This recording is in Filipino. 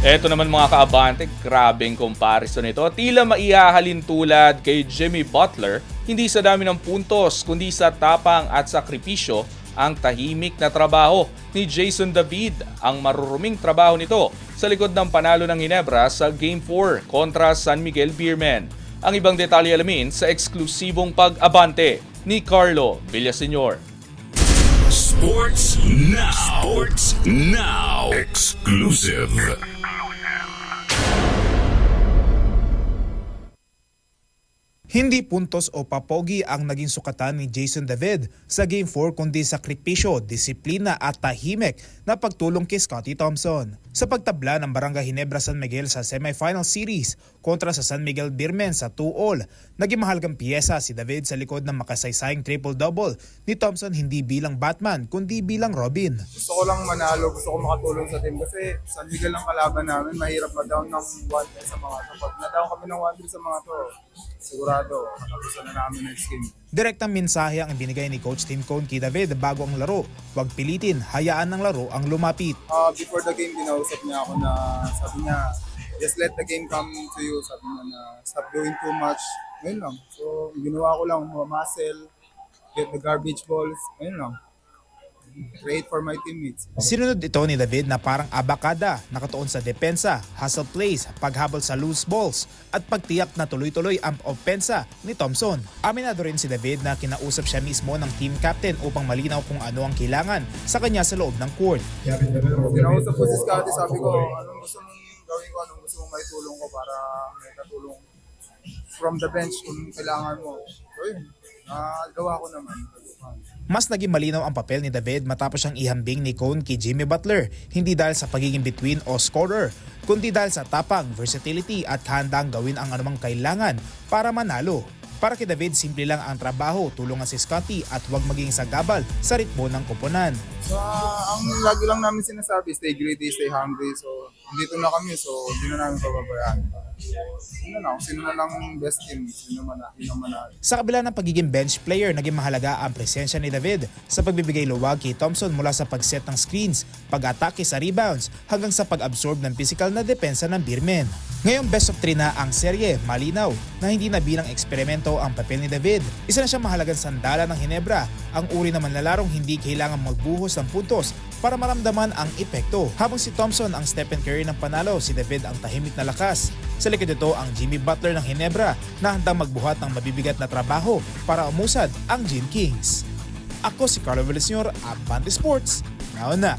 Eto naman mga kaabante, grabeng comparison ito. Tila maihahalin tulad kay Jimmy Butler, hindi sa dami ng puntos, kundi sa tapang at sakripisyo ang tahimik na trabaho ni Jason David. Ang maruruming trabaho nito sa likod ng panalo ng Ginebra sa Game 4 kontra San Miguel Beermen. Ang ibang detalye alamin sa eksklusibong pag-abante ni Carlo Villaseñor. Sports Now. Sports Now. Exclusive. Hindi puntos o papogi ang naging sukatan ni Jason David sa Game 4 kundi sakripisyo, disiplina at tahimik na pagtulong kay Scottie Thompson. Sa pagtabla ng Barangay Ginebra San Miguel sa semifinal series kontra sa San Miguel Beermen sa 2-all, naging mahalagang piyesa si David sa likod ng makasaysayang triple-double ni Thompson hindi bilang Batman kundi bilang Robin. Gusto ko lang manalo, gusto ko makatulong sa team kasi San Miguel ang kalaban namin, mahirap ma-down ng 1-3 sa mga to. Pag na-down kami ng 1-3 sa mga to, sigurado, nakapusan na namin next game. Direktang mensahe ang ibinigay ni Coach Tim Cone kay David bago ang laro. Huwag pilitin, hayaan ng laro ang lumapit. Before the game, kinausap niya ako na sabi niya, just let the game come to you. Sabi niya na stop doing too much. Ngayon lang. So, ginawa ko lang, muscle, get the garbage balls. Ngayon lang. Create for my teammates. Sinunod ito ni David na parang abakada, nakatuon sa depensa, hustle plays, paghabol sa loose balls, at pagtiyak na tuloy-tuloy ang opensa ni Thompson. Aminado rin si David na kinausap siya mismo ng team captain upang malinaw kung ano ang kailangan sa kanya sa loob ng court. Kinausap ko si Scottie, sabi ko, anong gusto mong gawin ko, anong gusto mong maitulong ko para may katulong from the bench kung kailangan mo. So yun, gawa ko naman. Mas naging malinaw ang papel ni David matapos siyang ihambing ni Cone kay Jimmy Butler, hindi dahil sa pagiging between o scorer, kundi dahil sa tapang, versatility at handang gawin ang anumang kailangan para manalo. Para kay David, simple lang ang trabaho, tulungan si Scottie at huwag maging sagabal sa ritmo ng koponan. So, ang lagi lang namin sinasabi, stay greedy, stay hungry. So, dito na kami, so hindi na namin pababayaan. Sino na lang best team, sino naman na. Sa kabila ng pagiging bench player, naging mahalaga ang presensya ni David sa pagbibigay luwag kay Thompson mula sa pag-set ng screens, pag-atake sa rebounds, hanggang sa pag-absorb ng physical na depensa ng Beermen. Ngayong best of 3 na ang serye, malinaw na hindi na bilang eksperimento ang papel ni David. Isa na siyang mahalagang sandala ng Ginebra, ang uri ng manlalarong hindi kailangan magbuhos ng puntos para maramdaman ang epekto. Habang si Thompson ang Stephen Curry ng panalo, si David ang tahimik na lakas. Sa likod ito ang Jimmy Butler ng Ginebra na handang magbuhat ng mabibigat na trabaho para umusad ang Gin Kings. Ako si Carlo Villaseñor, Abante Sports. Now na!